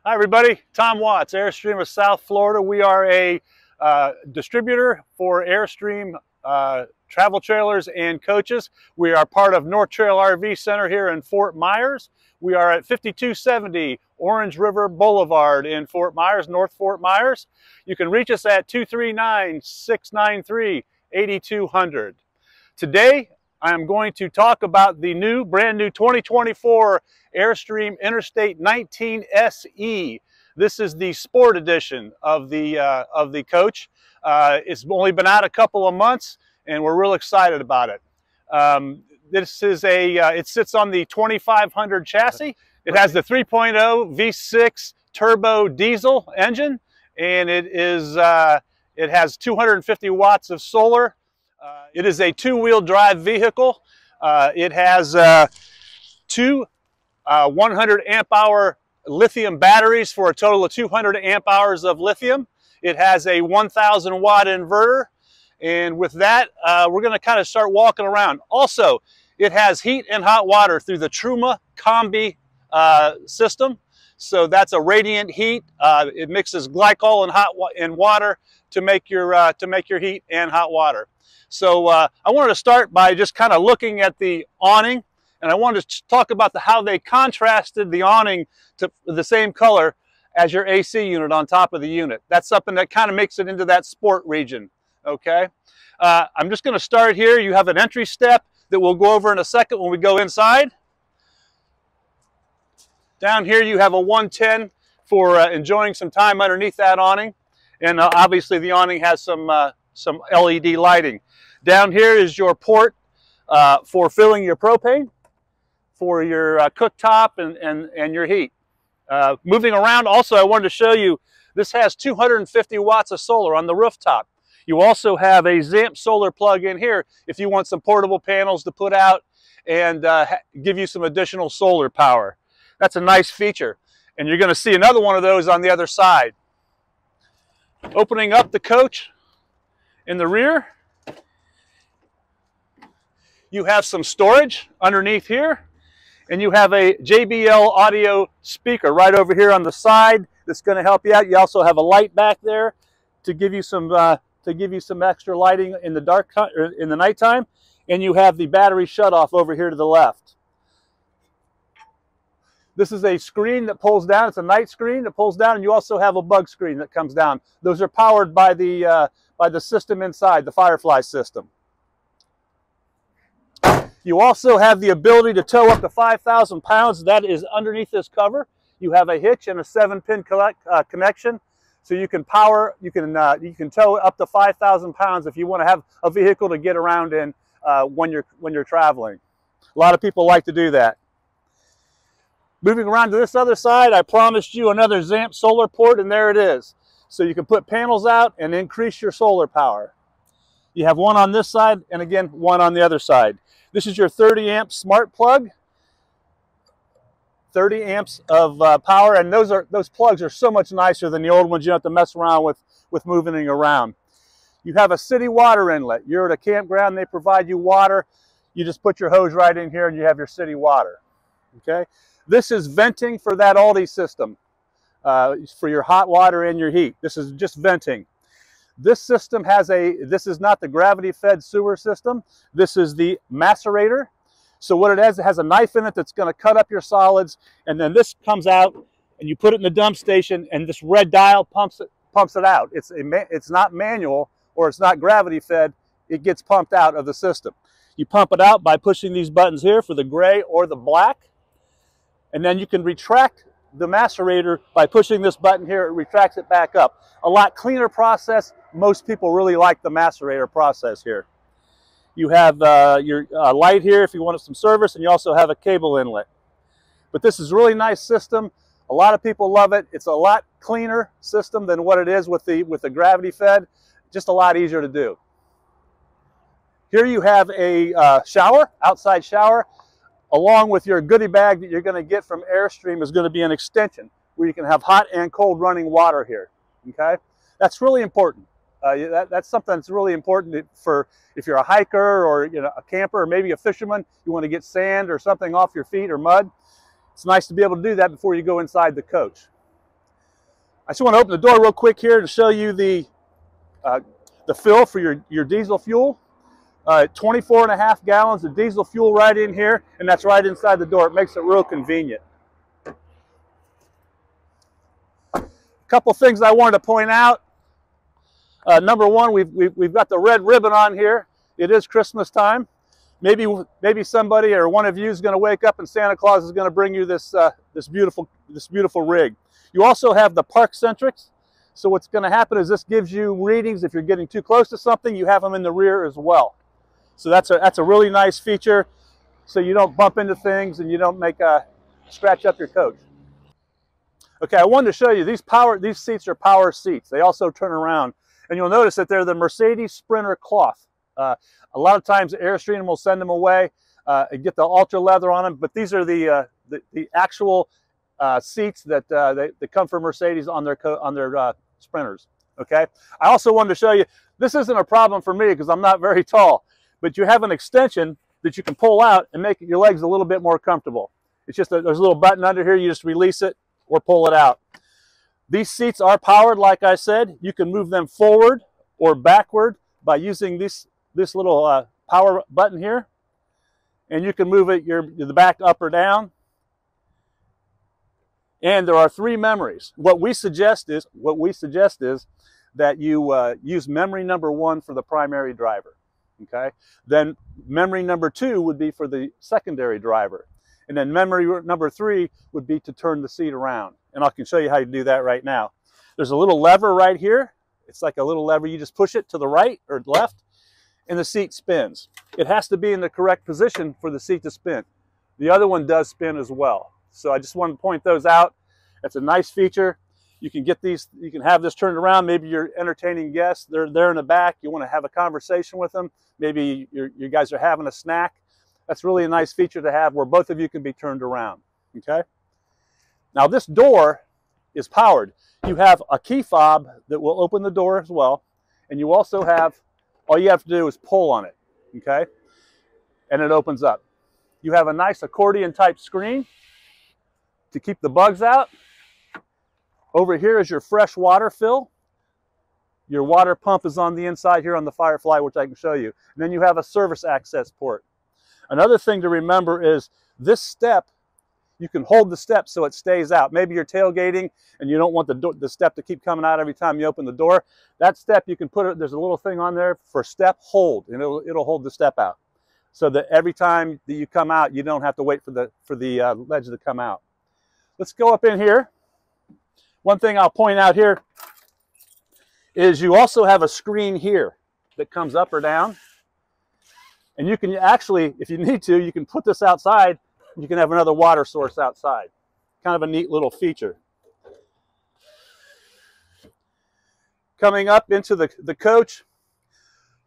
Hi everybody, Tom Watts, Airstream of South Florida. We are a distributor for Airstream travel trailers and coaches. We are part of North Trail RV Center here in Fort Myers. We are at 5270 Orange River Boulevard in Fort Myers, North Fort Myers. You can reach us at 239-693-8200. Today, I am going to talk about the brand new 2024 Airstream Interstate 19 SE. This is the sport edition of the coach. It's only been out a couple of months, and we're real excited about it. This is it sits on the 2500 chassis. It has the 3.0 V6 turbo diesel engine, and it has 250 watts of solar. It is a two-wheel drive vehicle. It has two 100 amp hour lithium batteries for a total of 200 amp hours of lithium. It has a 1000 watt inverter. And with that, we're going to kind of start walking around. Also, it has heat and hot water through the Truma Combi system. So that's a radiant heat. It mixes glycol and water to make your heat and hot water. So I wanted to start by just kind of looking at the awning, and I wanted to talk about how they contrasted the awning to the same color as your AC unit on top of the unit. That's something that kind of makes it into that sport region, okay? I'm just going to start here. You have an entry step that we'll go over in a second when we go inside. Down here you have a 110 for enjoying some time underneath that awning, and obviously the awning has some LED lighting. Down here is your port for filling your propane, for your cooktop and your heat. Moving around, also I wanted to show you, this has 250 watts of solar on the rooftop. You also have a ZAMP solar plug in here if you want some portable panels to put out and give you some additional solar power. That's a nice feature. And you're going to see another one of those on the other side. Opening up the coach in the rear, you have some storage underneath here, and you have a JBL audio speaker right over here on the side that's going to help you out. You also have a light back there to give you some extra lighting in the dark or in the nighttime, and you have the battery shutoff over here to the left. This is a screen that pulls down. It's a night screen that pulls down, and you also have a bug screen that comes down. Those are powered by the system inside, the Firefly system. You also have the ability to tow up to 5,000 pounds. That is underneath this cover. You have a hitch and a 7-pin connection, so you can tow up to 5,000 pounds if you want to have a vehicle to get around in when you're traveling. A lot of people like to do that. Moving around to this other side, I promised you another ZAMP solar port, and there it is. So you can put panels out and increase your solar power. You have one on this side, and again, one on the other side. This is your 30 amp smart plug. 30 amps of power, and those plugs are so much nicer than the old ones you don't have to mess around with moving around. You have a city water inlet. You're at a campground, they provide you water. You just put your hose right in here and you have your city water. Okay? This is venting for that Aldi system, for your hot water and your heat. This is just venting. This system this is not the gravity-fed sewer system. This is the macerator. So what it has a knife in it that's going to cut up your solids, and then this comes out, and you put it in the dump station, and this red dial pumps it out. It's not manual, or it's not gravity-fed. It gets pumped out of the system. You pump it out by pushing these buttons here for the gray or the black, and then you can retract the macerator by pushing this button here. It retracts it back up. A lot cleaner process. Most people really like the macerator process here. You have your light here if you want some service, and you also have a cable inlet. But this is a really nice system. A lot of people love it. It's a lot cleaner system than what it is with the gravity fed. Just a lot easier to do. Here you have a shower, outside shower. Along with your goodie bag that you're going to get from Airstream is going to be an extension where you can have hot and cold running water here. Okay, that's really important. That's something that's really important for if you're a hiker or a camper or maybe a fisherman. You want to get sand or something off your feet or mud. It's nice to be able to do that before you go inside the coach. I just want to open the door real quick here to show you the fill for your diesel fuel. 24.5 gallons of diesel fuel right in here, and that's right inside the door. It makes it real convenient. A couple things I wanted to point out. Number one, we've got the red ribbon on here. It is Christmas time. Maybe somebody or one of you is going to wake up and Santa Claus is going to bring you this beautiful rig. You also have the park centrics. So what's going to happen is this gives you readings. If you're getting too close to something, you have them in the rear as well. So that's a really nice feature, so you don't bump into things and you don't scratch up your coach. Okay, I wanted to show you these seats are power seats. They also turn around, and you'll notice that they're the Mercedes Sprinter cloth. A lot of times Airstream will send them away and get the ultra leather on them, but these are the actual seats that come from Mercedes on their Sprinters. Okay, I also wanted to show you, this isn't a problem for me because I'm not very tall, but you have an extension that you can pull out and make your legs a little bit more comfortable. It's just there's a little button under here. You just release it or pull it out. These seats are powered, like I said. You can move them forward or backward by using this little power button here, and you can move it the back up or down. And there are 3 memories. What we suggest is that you use memory number 1 for the primary driver. Okay, then memory number 2 would be for the secondary driver, and then memory number 3 would be to turn the seat around. And I can show you how you do that right now. There's a little lever right here. It's like a little lever. You just push it to the right or left, and the seat spins. It has to be in the correct position for the seat to spin. The other one does spin as well. So I just wanted to point those out. That's a nice feature. You can get these. You can have this turned around. Maybe you're entertaining guests. They're there in the back. You want to have a conversation with them. Maybe you guys are having a snack. That's really a nice feature to have, where both of you can be turned around. Okay. Now this door is powered. You have a key fob that will open the door as well, and you also have, all you have to do is pull on it. Okay, and it opens up. You have a nice accordion type screen to keep the bugs out. Over here is your fresh water fill. Your water pump is on the inside here on the Firefly, which I can show you. And then you have a service access port. Another thing to remember is this step, you can hold the step so it stays out. Maybe you're tailgating and you don't want the step to keep coming out every time you open the door. That step, you can put it, there's a little thing on there for step hold, and it'll hold the step out. So that every time that you come out, you don't have to wait for the ledge to come out. Let's go up in here. One thing I'll point out here is you also have a screen here that comes up or down. And you can actually, if you need to, you can put this outside. You can have another water source outside. Kind of a neat little feature. Coming up into the coach,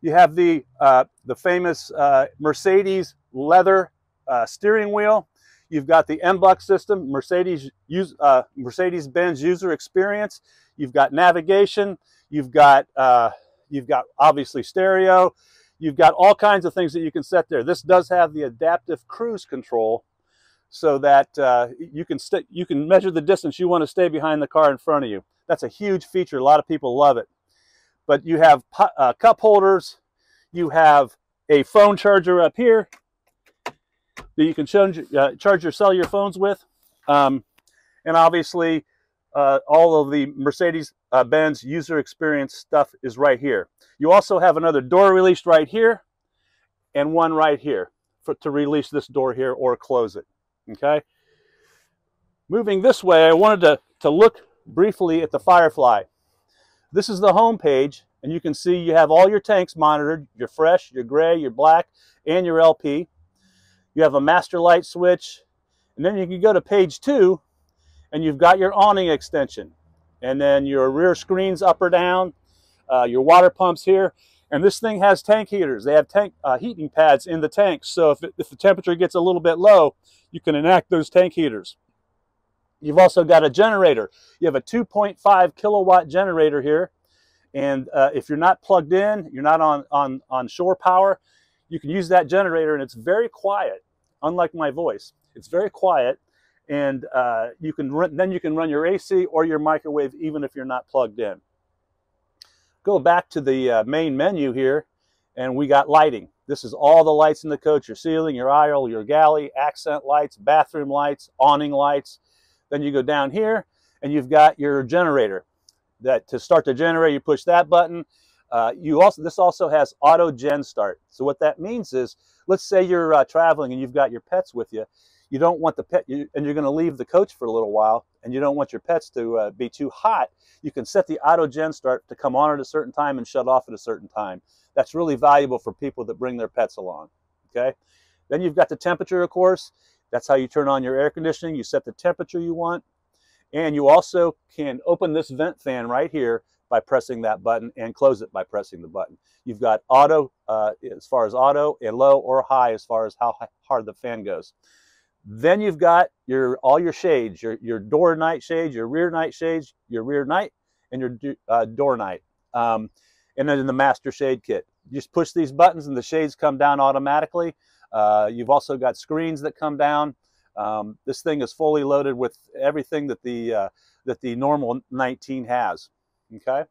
you have the famous Mercedes leather steering wheel. You've got the MBUX system, Mercedes-Benz user experience. You've got navigation. You've got obviously stereo. You've got all kinds of things that you can set there. This does have the adaptive cruise control, so that you can measure the distance you want to stay behind the car in front of you. That's a huge feature. A lot of people love it. But you have cup holders. You have a phone charger up here that you can charge your cellular phones with. And obviously, all of the Mercedes-Benz user experience stuff is right here. You also have another door release right here and one right here to release this door here or close it. Okay. Moving this way, I wanted to look briefly at the Firefly. This is the home page, and you can see you have all your tanks monitored, your fresh, your gray, your black, and your LP. You have a master light switch, and then you can go to page 2, and you've got your awning extension, and then your rear screens up or down, your water pumps here, and this thing has tank heaters. They have tank heating pads in the tanks, so if the temperature gets a little bit low, you can enact those tank heaters. You've also got a generator. You have a 2.5 kilowatt generator here, and if you're not plugged in, you're not on shore power, you can use that generator, and it's very quiet, unlike my voice. It's very quiet, and then you can run your AC or your microwave even if you're not plugged in. Go back to the main menu here, and we got lighting. This is all the lights in the coach: your ceiling, your aisle, your galley, accent lights, bathroom lights, awning lights. Then you go down here, and you've got your generator. That to start the generator, you push that button. This also has auto gen start. So what that means is, let's say you're traveling and you've got your pets with you. You don't want the pet, and you're going to leave the coach for a little while, and you don't want your pets to be too hot. You can set the auto gen start to come on at a certain time and shut off at a certain time. That's really valuable for people that bring their pets along. Okay. Then you've got the temperature, of course. That's how you turn on your air conditioning. You set the temperature you want, and you also can open this vent fan right here by pressing that button, and close it by pressing the button. You've got auto as far as auto, and low or high as far as how hard the fan goes. Then you've got all your shades, your door night shades, your rear night shades, your rear night, and your door night. And then in the master shade kit, you just push these buttons and the shades come down automatically. You've also got screens that come down. This thing is fully loaded with everything that the normal 19 has. Okay,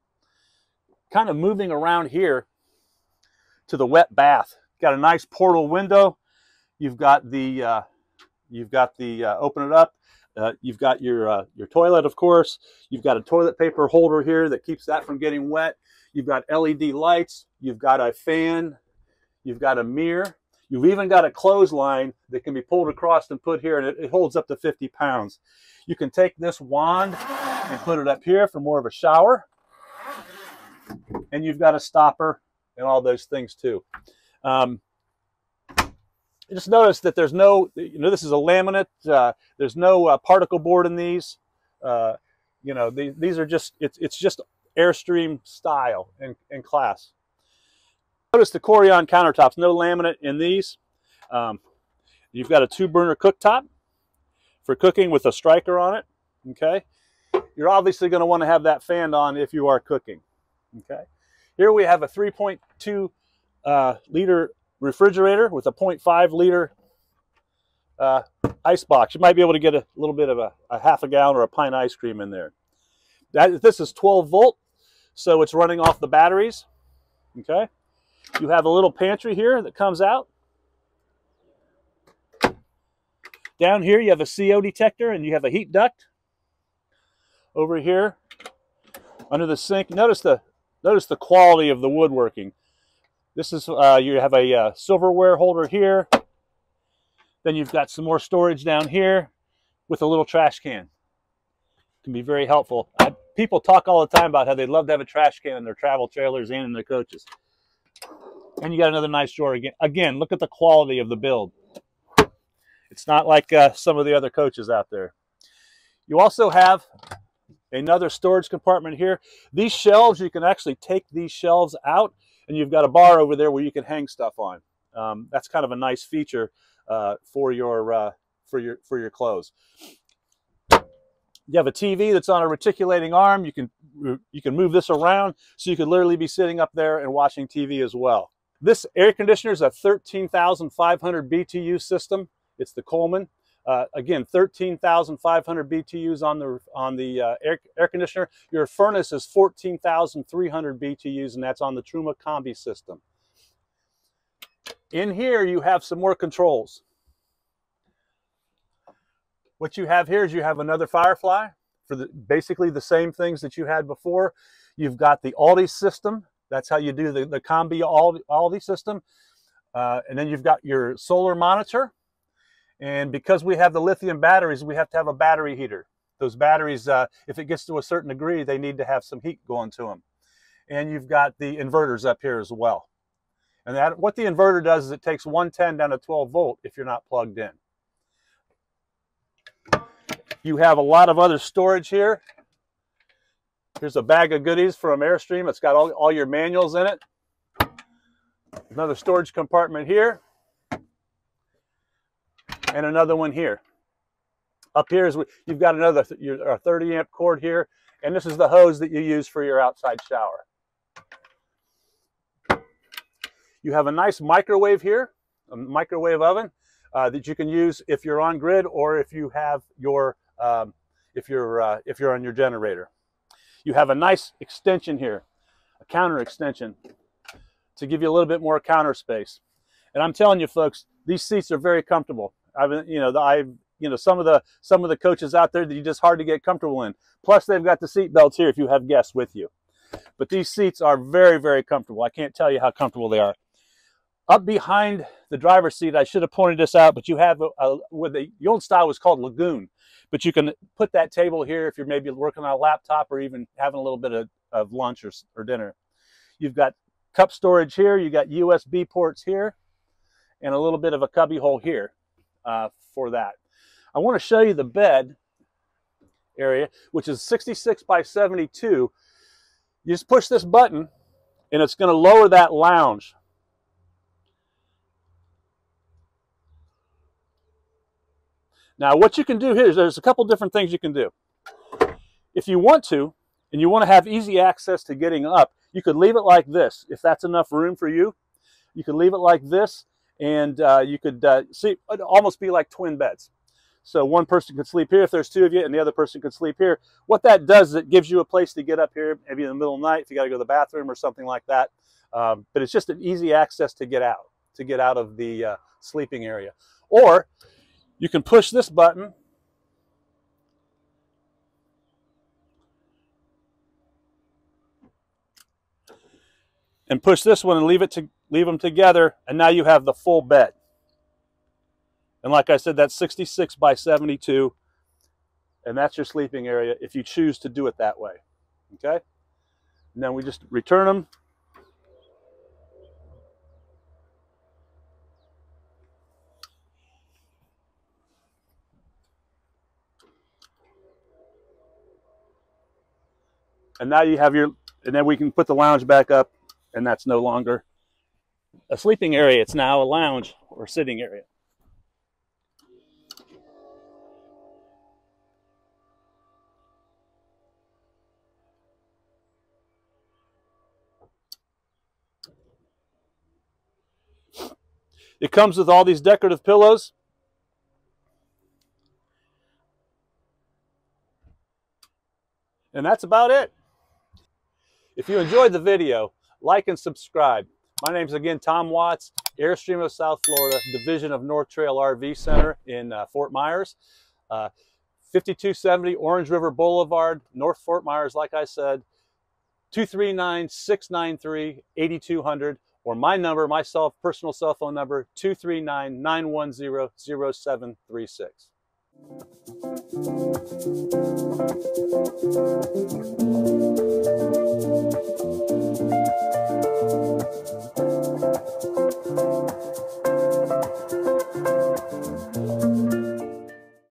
kind of moving around here to the wet bath. Got a nice portal window. You've got the open it up. You've got your toilet, of course. You've got a toilet paper holder here that keeps that from getting wet. You've got LED lights. You've got a fan. You've got a mirror. You've even got a clothesline that can be pulled across and put here, and it holds up to 50 pounds. You can take this wand and put it up here for more of a shower. And you've got a stopper and all those things too. Just notice that there's no, this is a laminate. There's no particle board in these. These are just, it's just Airstream style and class. Notice the Corian countertops, no laminate in these. You've got a 2-burner cooktop for cooking with a striker on it. Okay, you're obviously going to want to have that fan on if you are cooking. Okay, here we have a 3.2 liter refrigerator with a 0.5 liter ice box. You might be able to get a little bit of a half a gallon or a pint of ice cream in there. This is 12 volt, so it's running off the batteries. Okay, you have a little pantry here that comes out. Down here you have a CO detector, and you have a heat duct. Over here under the sink, notice the quality of the woodworking. This is you have a silverware holder here. Then you've got some more storage down here with a little trash can. It can be very helpful. People talk all the time about how they'd love to have a trash can in their travel trailers and in their coaches. And you got another nice drawer again. Again, look at the quality of the build. It's not like some of the other coaches out there. You also have another storage compartment here. These shelves, you can actually take these shelves out, and you've got a bar over there where you can hang stuff on. That's kind of a nice feature for your clothes. You have a TV that's on a reticulating arm. You can move this around, so you could literally be sitting up there and watching TV as well. This air conditioner is a 13,500 BTU system. It's the Coleman. Again, 13,500 BTUs on the air conditioner. Your furnace is 14,300 BTUs, and that's on the Truma Combi system. In here, you have some more controls. What you have here is you have another Firefly for basically the same things that you had before. You've got the Aldi system. That's how you do the Combi Aldi system. And then you've got your solar monitor. And because we have the lithium batteries, we have to have a battery heater. Those batteries, if it gets to a certain degree, they need to have some heat going to them. And you've got the inverters up here as well. And what the inverter does is it takes 110 down to 12 volt if you're not plugged in. You have a lot of other storage here. Here's a bag of goodies from Airstream. It's got all your manuals in it. Another storage compartment here. And another one here. Up here is you've got another 30 amp cord here, and this is the hose that you use for your outside shower. You have a nice microwave here, a microwave oven. that you can use if you're on grid or if you have your if you're on your generator. You have a nice extension here, a counter extension, to give you a little bit more counter space. And I'm telling you, folks, these seats are very comfortable. Some of the coaches out there that you just hard to get comfortable in. Plus, they've got the seat belts here if you have guests with you. But these seats are very, very comfortable. I can't tell you how comfortable they are. Up behind the driver's seat, I should have pointed this out, but you have the old style was called Lagoon. But you can put that table here if you're maybe working on a laptop or even having a little bit of lunch or dinner. You've got cup storage here. You got USB ports here, and a little bit of a cubby hole here for that. I want to show you the bed area, which is 66 by 72. You just push this button, and it's going to lower that lounge. Now, what you can do here is there's a couple different things you can do. If you want to, and you want to have easy access to getting up, you could leave it like this. If that's enough room for you, you could leave it like this, and you could see it'd almost be like twin beds. So one person could sleep here if there's two of you, and the other person could sleep here. What that does is it gives you a place to get up here, maybe in the middle of the night if you got to go to the bathroom or something like that. But it's just an easy access to get out of the sleeping area. Or you can push this button and push this one and leave them together, and now you have the full bed. And like I said, that's 66 by 72, and that's your sleeping area if you choose to do it that way. Okay? And then we just return them. And now you have and then we can put the lounge back up, and that's no longer a sleeping area. It's now a lounge or sitting area. It comes with all these decorative pillows. And that's about it. If you enjoyed the video, like and subscribe. My name's again Tom Watts, Airstream of South Florida, Division of North Trail RV Center in Fort Myers. 5270 Orange River Boulevard, North Fort Myers, like I said, 239-693-8200, or my number, my personal cell phone number, 239-910-0736.